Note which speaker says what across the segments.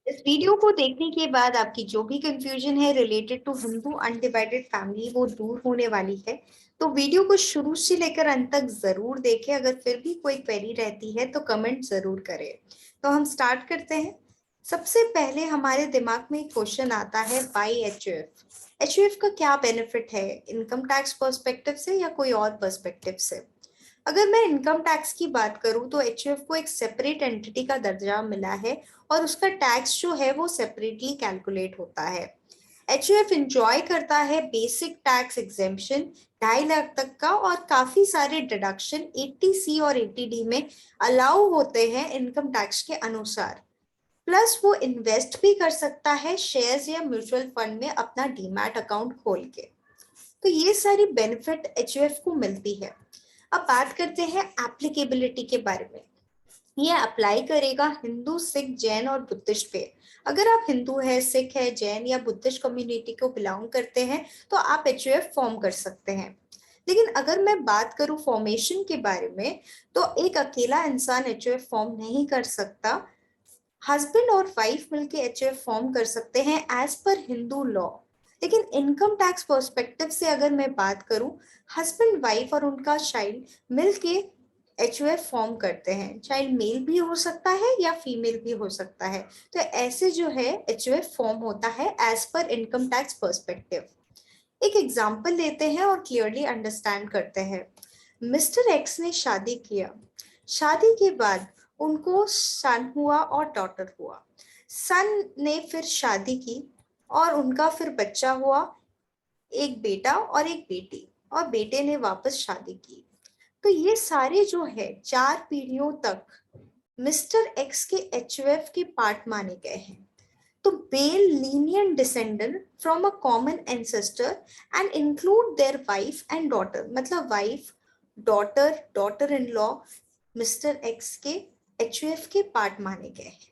Speaker 1: इस वीडियो को देखने के बाद आपकी जो भी कंफ्यूजन है related to Hindu undivided family वो दूर होने वाली है। तो वीडियो को शुरू से लेकर अंत तक जरूर देखें। अगर फिर भी कोई क्वेरी रहती है तो कमेंट जरूर करें। तो हम स्टार्ट करते हैं। सबसे पहले हमारे दिमाग में एक क्वेश्चन आता है, वाई एचयूएफ। एचयूएफ का क्या बेनिफिट है, इनकम टैक्स पर्सपेक्टिव से या कोई और पर्सपेक्टिव से? अगर मैं इनकम टैक्स की बात करूं तो एचयूएफ को एक सेपरेट एंटिटी का दर्जा मिला है और उसका टैक्स जो है वो सेपरेटली कैलकुलेट होता है। एचयूएफ इंजॉय करता है बेसिक टैक्स एग्जेम्पशन 2.5 लाख तक का, और काफी सारे डिडक्शन 80C और 80D में अलाउ होते हैं इनकम टैक्स के अनुसार। प्लस वो इन्वेस्ट भी कर सकता है शेयर्स या म्यूचुअल फंड में अपना डीमैट अकाउंट खोल के। तो ये सारी बेनिफिट एचयूएफ को मिलती है। अब बात करते हैं एप्लीकेबिलिटी के बारे में। ये अप्लाई करेगा हिंदू, सिख, जैन और बुद्धिस्ट पे। अगर आप हिंदू है, सिख है, जैन या बुद्धिस्ट कम्युनिटी को बिलोंग करते हैं तो आप एचयूएफ फॉर्म कर सकते हैं। लेकिन अगर मैं बात करूं फॉर्मेशन के बारे में, तो एक अकेला इंसान एचयूएफ फॉर्म नहीं कर सकता। हस्बैंड और वाइफ मिलके एचयूएफ फॉर्म कर सकते हैं एज पर हिंदू लॉ। लेकिन इनकम टैक्स पर्सपेक्टिव से अगर मैं बात करूं, हस्बैंड, वाइफ और उनका चाइल्ड मिलके एचयूएफ फॉर्म करते हैं। चाइल्ड मेल भी हो सकता है या फीमेल भी हो सकता है। तो ऐसे जो है एचयूएफ फॉर्म होता है as per income tax perspective. एक एग्जाम्पल लेते हैं और क्लियरली अंडरस्टैंड करते हैं। मिस्टर एक्स ने शादी किया। शादी के बाद उनको सन हुआ और डॉटर हुआ। सन ने फिर शादी की और उनका फिर बच्चा हुआ, एक बेटा और एक बेटी, और बेटे ने वापस शादी की। तो ये सारे जो है 4 पीढ़ियों तक मिस्टर एक्स के एचयूएफ के पार्ट माने गए हैं। तो male lenient descendant from a common ancestor and include their wife and daughter, मतलब wife, daughter, daughter in law mister x के एचयूएफ के पार्ट माने गए हैं।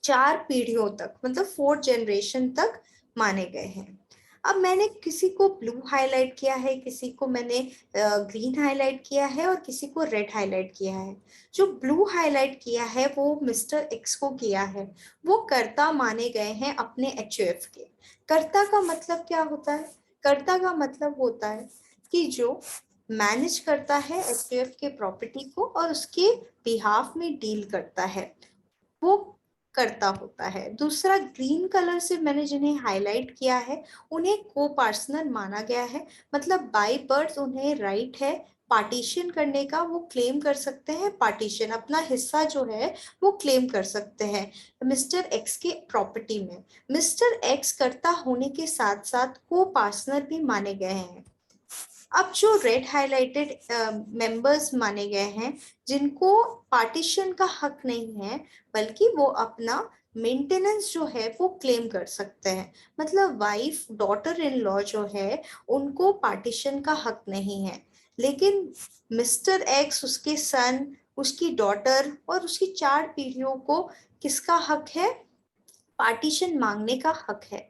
Speaker 1: 4 पीढ़ियों तक, मतलब 4 जनरेशन तक माने गए हैं। अब मैंने किसी को ब्लू हाईलाइट किया है, किसी को मैंने ग्रीन हाईलाइट किया है और किसी को रेड हाईलाइट किया है। जो ब्लू हाईलाइट किया है वो मिस्टर एक्स को किया है। वो कर्ता माने गए हैं अपने एचयूएफ के। कर्ता का मतलब क्या होता है? कर्ता का मतलब होता है कि जो मैनेज करता है एचयूएफ के प्रॉपर्टी को और उसके बिहाफ में डील करता है, वो करता होता है। दूसरा, ग्रीन कलर से मैंने जिन्हें हाईलाइट किया है उन्हें को पर्सनल माना गया है। मतलब बाय बर्थ उन्हें राइट है पार्टीशन करने का, वो क्लेम कर सकते हैं पार्टीशन, अपना हिस्सा जो है वो क्लेम कर सकते हैं मिस्टर एक्स के प्रॉपर्टी में। मिस्टर एक्स कर्ता होने के साथ साथ को पार्टनर भी माने गए हैं। अब जो रेड हाइलाइटेड मेंबर्स माने गए हैं, जिनको पार्टीशन का हक नहीं है बल्कि वो अपना मेंटेनेंस जो है वो क्लेम कर सकते हैं। मतलब वाइफ, डॉटर इन लॉ जो है उनको पार्टीशन का हक नहीं है। लेकिन मिस्टर एक्स, उसके सन, उसकी डॉटर और उसकी 4 पीढ़ियों को किसका हक है? पार्टीशन मांगने का हक है,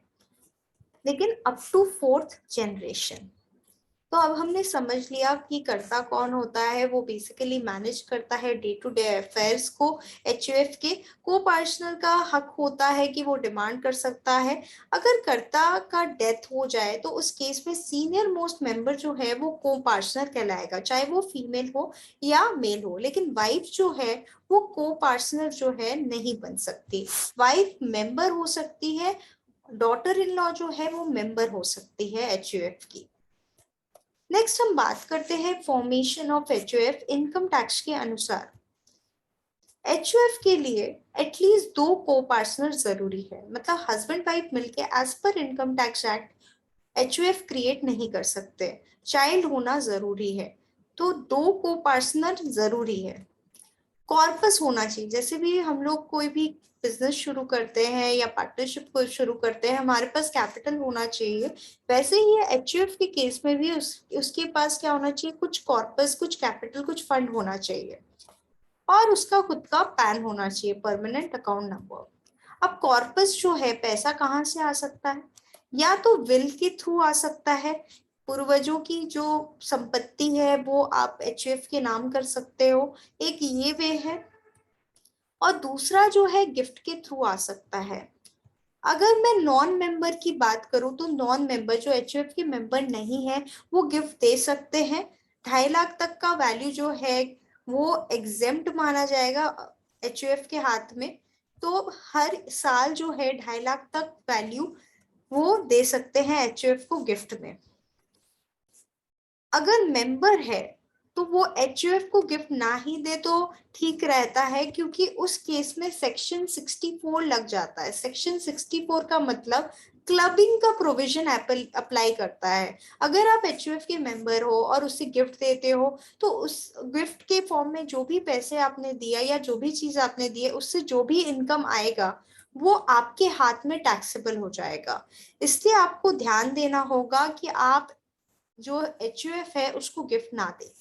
Speaker 1: लेकिन अप टू 4th जनरेशन। तो अब हमने समझ लिया कि कर्ता कौन होता है। वो बेसिकली मैनेज करता है डे टू डे अफेयर्स को एचयूएफ के। को पार्टनर का हक होता है कि वो डिमांड कर सकता है। अगर कर्ता का डेथ हो जाए तो उस केस में सीनियर मोस्ट मेंबर जो है वो को पार्टनर कहलाएगा, चाहे वो फीमेल हो या मेल हो। लेकिन वाइफ जो है वो को पार्टनर जो है नहीं बन सकती। वाइफ मेंबर हो सकती है, डॉटर इन लॉ जो है वो मेंबर हो सकती है एचयूएफ की। नेक्स्ट हम बात करते हैं formation of HUF income tax के अनुसार। एचयूएफ के लिए एटलीस्ट 2 को-पार्टनर जरूरी है। मतलब हस्बैंड वाइफ मिलके as per income tax act HUF create नहीं कर सकते। चाइल्ड होना जरूरी है। तो 2 को-पार्टनर जरूरी है। कॉर्पस होना चाहिए। जैसे भी हम लोग कोई भी बिजनेस शुरू करते हैं या पार्टनरशिप को शुरू करते हैं, हमारे पास कैपिटल होना चाहिए। वैसे ही एचयूएफ के केस में भी उसके पास क्या होना चाहिए? कुछ कॉर्पस, कुछ कैपिटल, कुछ फंड होना चाहिए और उसका खुद का पैन होना चाहिए, परमानेंट अकाउंट नंबर। अब कॉर्पस जो है, पैसा कहाँ से आ सकता है? या तो विल के थ्रू आ सकता है। पूर्वजों की जो संपत्ति है वो आप एचयूएफ के नाम कर सकते हो, एक ये वे है। और दूसरा जो है गिफ्ट के थ्रू आ सकता है। अगर मैं नॉन मेंबर की बात करूं तो नॉन मेंबर जो एचयूएफ के मेंबर नहीं है वो गिफ्ट दे सकते हैं। 2.5 लाख तक का वैल्यू जो है वो एग्जेम्प्ट माना जाएगा एचयूएफ के हाथ में। तो हर साल जो है 2.5 लाख तक वैल्यू वो दे सकते हैं एचयूएफ को गिफ्ट में। अगर मेंबर है तो वो एचयूएफ को गिफ्ट ना ही दे तो ठीक रहता है, क्योंकि उस केस में सेक्शन 64 लग जाता है। सेक्शन 64 का मतलब क्लबिंग का प्रोविजन अप्लाई करता है। अगर आप एचयूएफ के मेंबर हो और उसे गिफ्ट देते हो तो उस गिफ्ट के फॉर्म में जो भी पैसे आपने दिया या जो भी चीज आपने दी है उससे जो भी इनकम आएगा वो आपके हाथ में टैक्सेबल हो जाएगा। इसलिए आपको ध्यान देना होगा कि आप जो एचयूएफ है उसको गिफ्ट ना दे।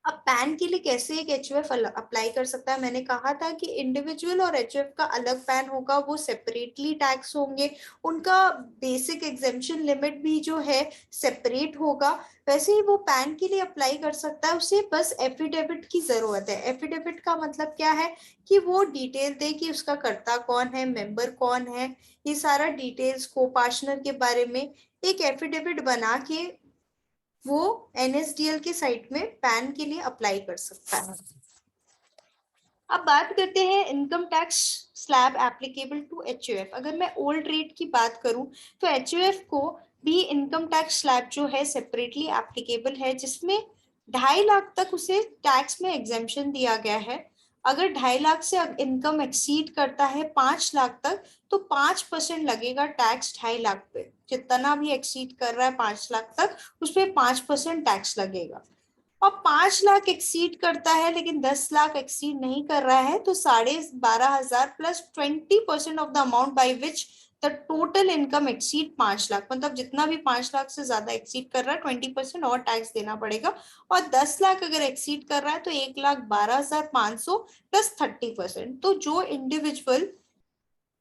Speaker 1: अब पैन के लिए कैसे एक एचयूएफ अप्लाई कर सकता है, मैंने कहा था कि इंडिविजुअल और एचयूएफ का अलग पैन होगा, वो सेपरेटली टैक्स होंगे, उनका बेसिक एग्जेम्पशन लिमिट भी जो है सेपरेट होगा। वैसे ही वो पैन के लिए अप्लाई कर सकता है, उसे बस एफिडेविट की जरूरत है। एफिडेविट का मतलब क्या है कि वो डिटेल दे कि उसका कर्ता कौन है, मेंबर कौन है, ये सारा डिटेल्स को पार्टनर के बारे में एक एफिडेविट बना के वो एनएसडीएल के साइट में पैन के लिए अप्लाई कर सकता है। अब बात करते हैं income tax slab applicable to HUF. अगर मैं ओल्ड रेट की बात करूं तो एचयूएफ को भी इनकम टैक्स स्लैब जो है सेपरेटली एप्लीकेबल है, जिसमें 2.5 लाख तक उसे टैक्स में एग्जेम्पशन दिया गया है। अगर 2.5 लाख से इनकम एक्सीड करता है 5 लाख तक तो 5% लगेगा टैक्स 2.5 लाख पे। जितना भी एक्सीड कर रहा है 5 लाख तक उस पर 5% टैक्स लगेगा। और 5 लाख एक्सीड करता है लेकिन 10 लाख एक्सीड नहीं कर रहा है तो 12,500 plus 20% of the amount by which the total income exceed 5 lakh, मतलब जितना भी 5 लाख से ज्यादा एक्सीड कर रहा है 20% और टैक्स देना पड़ेगा। और 10 लाख अगर एक्सीड कर रहा है तो 1,12,500 प्लस 30%। तो जो individual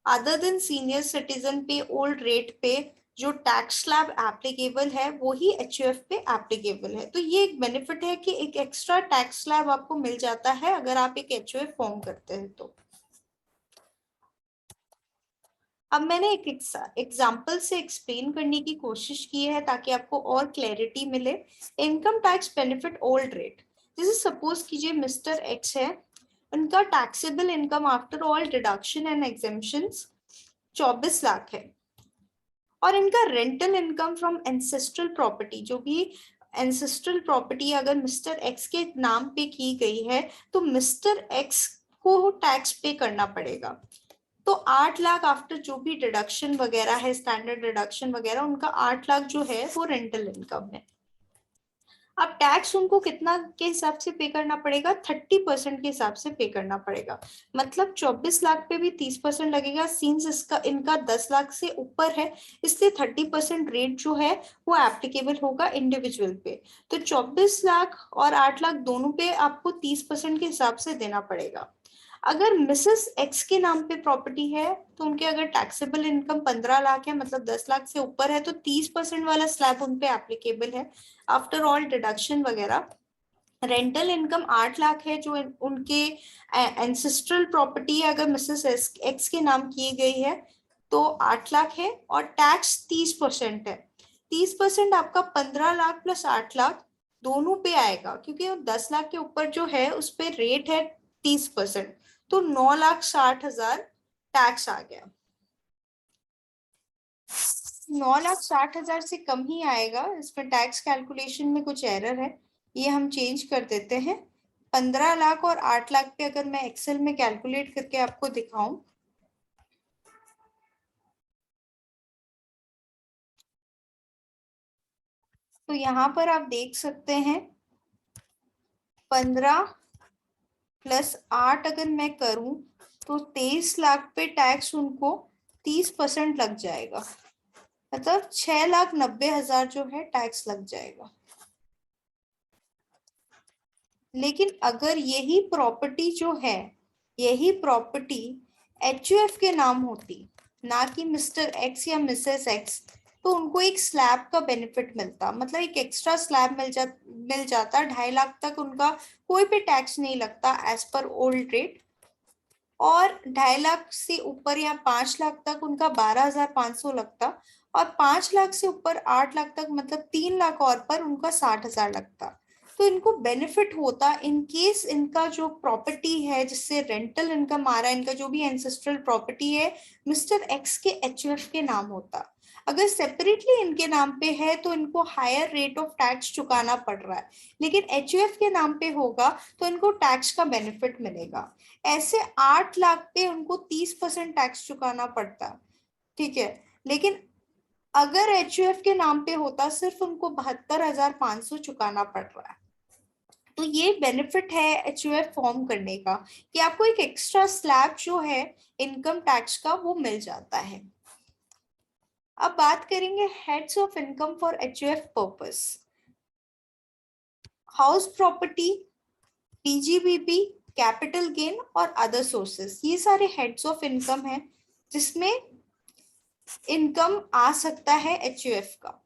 Speaker 1: other than senior citizen पे ओल्ड रेट पे जो टैक्स स्लैब एप्लीकेबल है वो ही एचयूएफ पे एप्लीकेबल है। तो ये एक बेनिफिट है कि एक एक्स्ट्रा टैक्स स्लैब आपको मिल जाता है अगर आप एक एचयूएफ फॉर्म करते हैं तो। अब मैंने एक एग्जाम्पल से एक्सप्लेन करने की कोशिश की है ताकि आपको और क्लैरिटी मिले। Income tax benefit old rate, जैसे सपोज कीजिए मिस्टर एक्स है, उनका taxable income after all deduction and exemptions 24 lakh है। और इनका rental income from ancestral property, जो भी एंसेस्ट्रल प्रॉपर्टी अगर मिस्टर एक्स के नाम पे की गई है तो मिस्टर एक्स को टैक्स पे करना पड़ेगा। तो 8 लाख आफ्टर जो भी डिडक्शन वगैरह है, स्टैंडर्ड डिडक्शन वगैरह, उनका 8 लाख जो है वो रेंटल इनकम है। अब टैक्स उनको कितना के हिसाब से पे करना पड़ेगा, 30% के हिसाब से पे करना पड़ेगा। मतलब 24 लाख पे भी 30% लगेगा। सीन्स इसका इनका 10 लाख से ऊपर है इसलिए 30% रेट जो है वो एप्लीकेबल होगा इंडिविजुअल पे। तो 24 लाख और 8 लाख दोनों पे आपको 30% के हिसाब से देना पड़ेगा। अगर मिसेस एक्स के नाम पे प्रॉपर्टी है तो उनके अगर टैक्सेबल इनकम 15 लाख है, मतलब 10 लाख से ऊपर है, तो 30% वाला स्लैब उनपे एप्लीकेबल है आफ्टर ऑल डिडक्शन वगैरह। रेंटल इनकम 8 लाख है जो उनके एंसेस्ट्रल प्रॉपर्टी अगर मिसेस एक्स के नाम की गई है तो 8 लाख है। और टैक्स 30% है। 30% आपका 15 लाख प्लस 8 लाख दोनों पे आएगा, क्योंकि 10 लाख के ऊपर जो है उस पे रेट है 30%। तो 9,60,000 टैक्स आ गया। 9,60,000 से कम ही आएगा, इसमें टैक्स कैलकुलेशन में कुछ एरर है, ये हम चेंज कर देते हैं। 15 लाख और 8 लाख पे अगर मैं एक्सेल में कैलकुलेट करके आपको दिखाऊं तो यहाँ पर आप देख सकते हैं 15 प्लस 8 अगर मैं करूं तो 23 लाख पे टैक्स उनको 30% लग जाएगा, मतलब 6,90,000 जो है टैक्स लग जाएगा। लेकिन अगर यही प्रॉपर्टी जो है, यही प्रॉपर्टी एचयूएफ के नाम होती, ना कि मिस्टर एक्स या मिसेस एक्स, तो उनको एक स्लैब का बेनिफिट मिलता, मतलब एक एक्स्ट्रा स्लैब मिल जाता। 2.5 लाख तक उनका कोई भी टैक्स नहीं लगता एज पर ओल्ड रेट। और 2.5 लाख से ऊपर या 5 लाख तक उनका 12,500 लगता, और 5 लाख से ऊपर 8 लाख तक मतलब 3 लाख और पर उनका 60,000 लगता। तो इनको बेनिफिट होता इन केस इनका जो प्रॉपर्टी है जिससे रेंटल इनकम आ रहा है, इनका जो भी एंसेस्ट्रल प्रॉपर्टी है मिस्टर एक्स के एचयूएफ के नाम होता। अगर सेपरेटली इनके नाम पे है तो इनको हायर रेट ऑफ टैक्स चुकाना पड़ रहा है, लेकिन एचयूएफ के नाम पे होगा तो इनको टैक्स का बेनिफिट मिलेगा। ऐसे 8 लाख पे उनको 30% टैक्स चुकाना पड़ता, ठीक है, लेकिन अगर एचयूएफ के नाम पे होता सिर्फ उनको 72,500 चुकाना पड़ रहा है। तो ये बेनिफिट है एचयूएफ फॉर्म करने का कि आपको एक एक्स्ट्रा स्लैब जो है इनकम टैक्स का वो मिल जाता है। अब बात करेंगे heads of income for HUF purpose. House property, PGBP, capital gain और अदर सोर्सेस, ये सारे हेड्स ऑफ इनकम है जिसमें इनकम आ सकता है एचयूएफ का।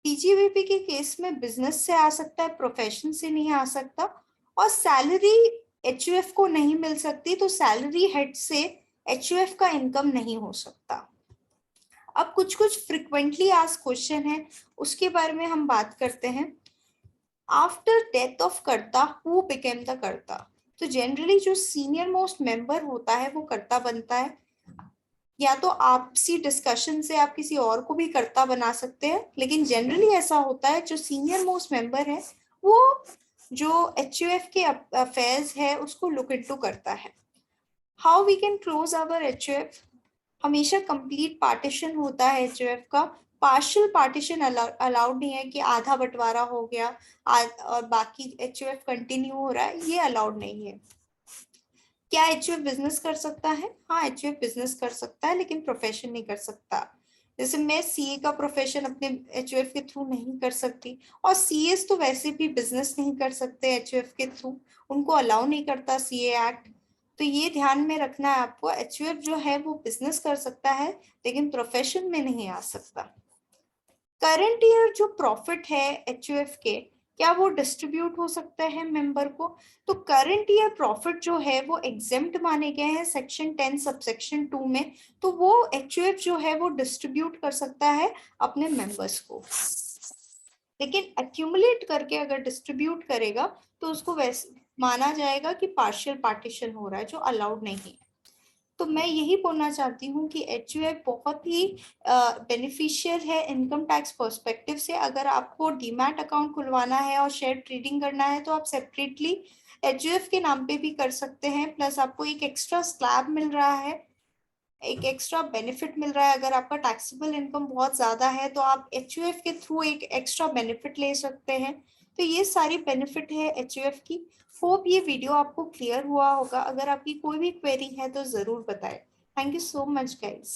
Speaker 1: पीजीबीपी के केस में बिजनेस से आ सकता है, प्रोफेशन से नहीं आ सकता, और सैलरी एचयूएफ को नहीं मिल सकती, तो सैलरी हेड से एचयूएफ का इनकम नहीं हो सकता। अब कुछ कुछ फ्रिक्वेंटली आस्क्ड क्वेश्चन है उसके बारे में हम बात करते हैं। आफ्टर डेथ ऑफ कर्ता हु बिकेम द कर्ता? तो जनरली जो सीनियर मोस्ट मेंबर होता है वो कर्ता बनता है, या तो आपसी डिस्कशन से आप किसी और को भी कर्ता बना सकते हैं, लेकिन जनरली ऐसा होता है जो सीनियर मोस्ट मेंबर है वो जो एचयूएफ के अफेयर्स है उसको लुक इनटू करता है। How we can close our HUF? हमेशा कंप्लीट पार्टीशन होता है एचयूएफ का, पार्शियल पार्टीशन अलाउड नहीं है कि आधा बंटवारा हो गया और बाकी एचयूएफ कंटिन्यू हो रहा है, ये अलाउड नहीं है। क्या एचयूएफ बिजनेस कर सकता है? हाँ, एचयूएफ बिजनेस कर सकता है लेकिन प्रोफेशन नहीं कर सकता। जैसे मैं सीए का प्रोफेशन अपने एचयूएफ के थ्रू नहीं कर सकती, और सीएस तो वैसे भी बिजनेस नहीं कर सकते एचयूएफ के थ्रू, उनको अलाउ नहीं करता सीए एक्ट। तो ये ध्यान में रखना है आपको, एचयूएफ जो है वो बिजनेस कर सकता है लेकिन प्रोफेशन में नहीं आ सकता। करंट ईयर जो प्रॉफिट है एचयूएफ के, क्या वो डिस्ट्रीब्यूट हो सकता है मेंबर को? तो करंट ईयर प्रॉफिट जो है वो एग्जेम्प्ट माने गए हैं सेक्शन 10 सबसेक्शन 2 में, तो वो एचयूएफ जो है वो डिस्ट्रीब्यूट कर सकता है अपने मेंबर्स को, लेकिन एक्यूमुलेट करके अगर डिस्ट्रीब्यूट करेगा तो उसको वैसे माना जाएगा कि पार्शियल पार्टीशन हो रहा है, जो अलाउड नहीं है। तो मैं यही बोलना चाहती हूँ कि एचयूएफ बहुत ही बेनिफिशियल है इनकम टैक्स पर्सपेक्टिव से। अगर आपको डीमैट अकाउंट खुलवाना है और शेयर ट्रेडिंग करना है तो आप सेपरेटली एचयूएफ के नाम पे भी कर सकते हैं, प्लस आपको एक एक्स्ट्रा स्लैब मिल रहा है, एक एक्स्ट्रा बेनिफिट मिल रहा है। अगर आपका टैक्सेबल इनकम बहुत ज्यादा है तो आप एचयूएफ के थ्रू एक एक्स्ट्रा बेनिफिट ले सकते हैं। तो ये सारी बेनिफिट है एचयूएफ की। होप ये वीडियो आपको क्लियर हुआ होगा। अगर आपकी कोई भी क्वेरी है तो जरूर बताएं। Thank you so much guys.